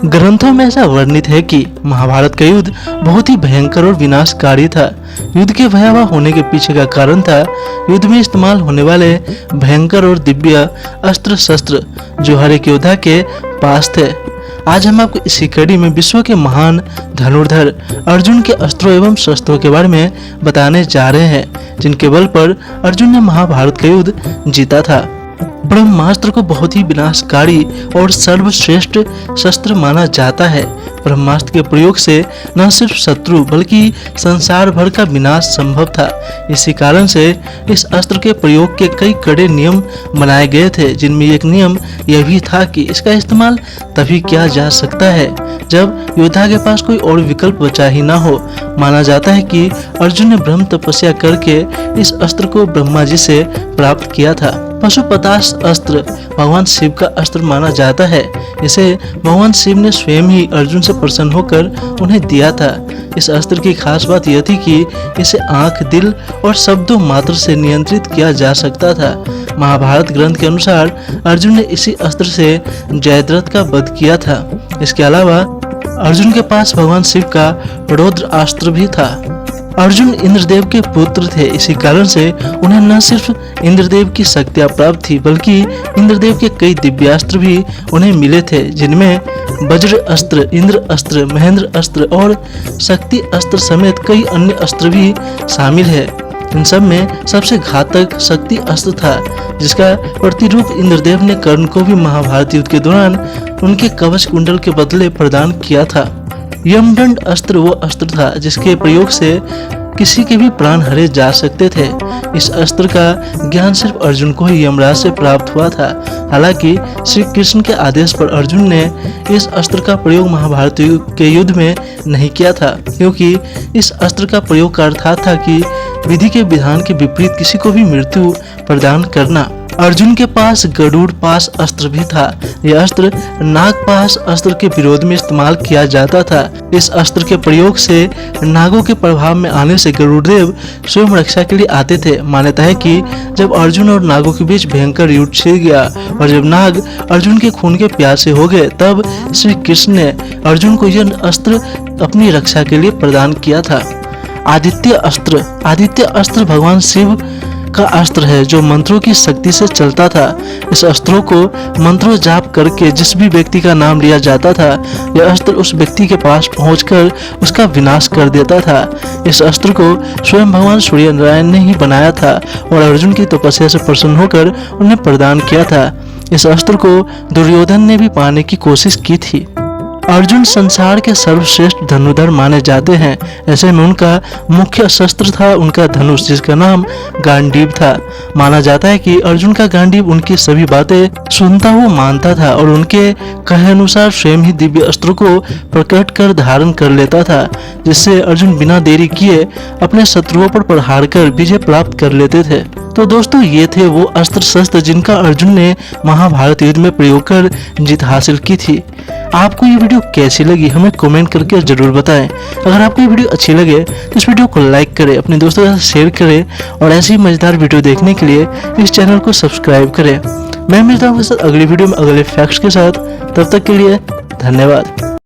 ग्रंथों में ऐसा वर्णित है कि महाभारत का युद्ध बहुत ही भयंकर और विनाशकारी था। युद्ध के भयावह होने के पीछे का कारण था युद्ध में इस्तेमाल होने वाले भयंकर और दिव्य अस्त्र शस्त्र जो हर एक योद्धा के पास थे। आज हम आपको इसी कड़ी में विश्व के महान धनुर्धर अर्जुन के अस्त्रों एवं शस्त्रों के बारे में बताने जा रहे हैं, जिनके बल पर अर्जुन ने महाभारत का युद्ध जीता था। ब्रह्मास्त्र को बहुत ही विनाशकारी और सर्वश्रेष्ठ शस्त्र माना जाता है। ब्रह्मास्त्र के प्रयोग से न सिर्फ शत्रु बल्कि संसार भर का विनाश संभव था। इसी कारण से इस अस्त्र के प्रयोग के कई कड़े नियम बनाए गए थे, जिनमें एक नियम यह भी था कि इसका इस्तेमाल तभी किया जा सकता है जब योद्धा के पास कोई और विकल्प बचा ही ना हो। माना जाता है कि अर्जुन ने ब्रह्म तपस्या करके इस अस्त्र को ब्रह्मा जी से प्राप्त किया था। पशुपताश अस्त्र भगवान शिव का अस्त्र माना जाता है। इसे भगवान शिव ने स्वयं ही अर्जुन से प्रसन्न होकर उन्हें दिया था। इस अस्त्र की खास बात यह थी कि इसे आंख, दिल और शब्दों मात्र से नियंत्रित किया जा सकता था। महाभारत ग्रंथ के अनुसार अर्जुन ने इसी अस्त्र से जयद्रथ का वध किया था। इसके अलावा अर्जुन के पास भगवान शिव का रौद्र अस्त्र भी था। अर्जुन इंद्रदेव के पुत्र थे, इसी कारण से उन्हें न सिर्फ इंद्रदेव की शक्तियां प्राप्त थी बल्कि इंद्रदेव के कई दिव्यास्त्र भी उन्हें मिले थे, जिनमें वज्र अस्त्र, इंद्र अस्त्र, महेंद्र अस्त्र और शक्ति अस्त्र समेत कई अन्य अस्त्र भी शामिल है। इन सब में सबसे घातक शक्ति अस्त्र था, जिसका प्रतिरूप इंद्रदेव ने कर्ण को भी महाभारत युद्ध के दौरान उनके कवच कुंडल के बदले प्रदान किया था। यमदंड अस्त्र वो अस्त्र था जिसके प्रयोग से किसी के भी प्राण हरे जा सकते थे। इस अस्त्र का ज्ञान सिर्फ अर्जुन को ही यमराज से प्राप्त हुआ था। हालांकि श्री कृष्ण के आदेश पर अर्जुन ने इस अस्त्र का प्रयोग महाभारत के युद्ध में नहीं किया था, क्योंकि इस अस्त्र का प्रयोग का अर्थ था कि विधि के विधान के विपरीत किसी को भी मृत्यु प्रदान करना। अर्जुन के पास गरुड़ पास अस्त्र भी था। यह अस्त्र नाग पास अस्त्र के विरोध में इस्तेमाल किया जाता था। इस अस्त्र के प्रयोग से नागों के प्रभाव में आने से गरुड़ देव स्वयं रक्षा के लिए आते थे। मान्यता है कि जब अर्जुन और नागों के बीच भयंकर युद्ध छिड़ गया और जब नाग अर्जुन के खून के प्यासे हो गए, तब श्री कृष्ण ने अर्जुन को यह अस्त्र अपनी रक्षा के लिए प्रदान किया था। आदित्य अस्त्र भगवान शिव का अस्त्र है जो मंत्रों की शक्ति से चलता था। इस अस्त्रों को मंत्रों जाप करके जिस भी व्यक्ति का नाम लिया जाता था, यह अस्त्र उस व्यक्ति के पास पहुंचकर उसका विनाश कर देता था। इस अस्त्र को स्वयं भगवान सूर्य नारायण ने ही बनाया था और अर्जुन की तपस्या से प्रसन्न होकर उन्हें प्रदान किया था। इस अस्त्र को दुर्योधन ने भी पाने की कोशिश की थी। अर्जुन संसार के सर्वश्रेष्ठ धनुर्धर माने जाते हैं। ऐसे में उनका मुख्य शस्त्र था उनका धनुष, जिसका नाम गांडीव था। माना जाता है कि अर्जुन का गांडीव उनकी सभी बातें सुनता हुआ मानता था और उनके कहे अनुसार स्वयं ही दिव्य अस्त्रों को प्रकट कर धारण कर लेता था, जिससे अर्जुन बिना देरी किए अपने शत्रुओं पर प्रहार कर विजय प्राप्त कर लेते थे। तो दोस्तों, ये थे वो अस्त्र शस्त्र जिनका अर्जुन ने महाभारत युद्ध में प्रयोग कर जीत हासिल की थी। आपको ये वीडियो कैसी लगी हमें कमेंट करके जरूर बताएं। अगर आपको ये वीडियो अच्छी लगे तो इस वीडियो को लाइक करें, अपने दोस्तों के साथ शेयर करें और ऐसी मजेदार वीडियो देखने के लिए इस चैनल को सब्सक्राइब करें। मैं मिलता हूँ अगली वीडियो में अगले फैक्ट्स के साथ। तब तक के लिए धन्यवाद।